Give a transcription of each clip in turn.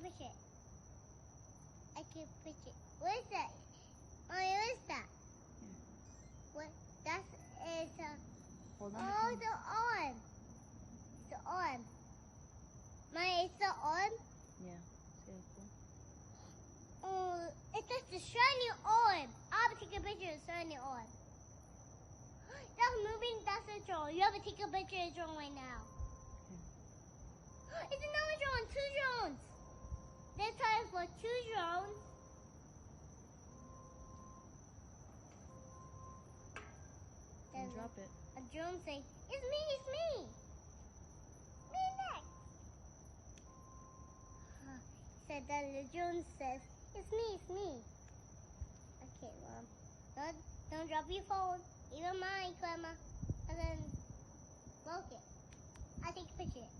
a picture. I can picture. What is that? Oh, what is that? Yeah. What? That is Hold on. oh, the arm. The arm. It's the arm. Yeah. See how cool? Oh, it's just a shiny arm. I'll take a picture of the shiny arm. That's moving. That's a drone. You have to take a picture of the drone right now. It's another drone. 2 drones. This time for 2 drones. And drop it. A drone saying, "It's me. It's me. Me next." So then the drone says, "It's me. It's me." Okay, Mom. Don't drop your phone. Even mine, Grandma. And then broke it. I take a picture.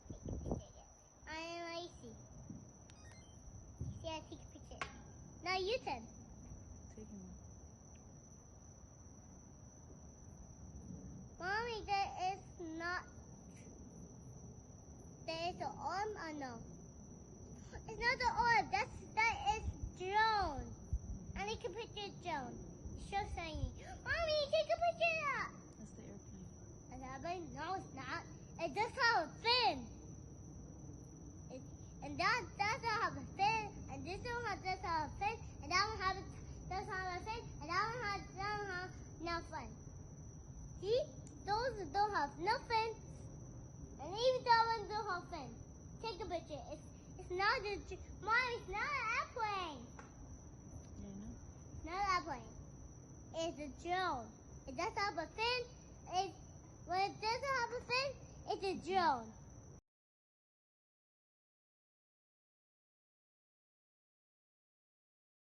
Take a picture again. I am lazy. See, I take a picture. Now you turn. Taking one. Mommy, there is an arm or no? It's not the arm. That is drone. I take a picture of drone. It's so shiny. Mommy, take a picture of that. That's the airplane. No, it's not. It does have a fin. And that doesn't have a fin. And this one does have a fin. And that one does have a fin. And that one doesn't have no fin. See? Those don't have no fin. And even that one don't have fin. Take a picture. It's not Mom, it's not an airplane. Yeah, I know. It's not an airplane. It's a drone. It does have a fin. When it doesn't have a fin, it's a drone.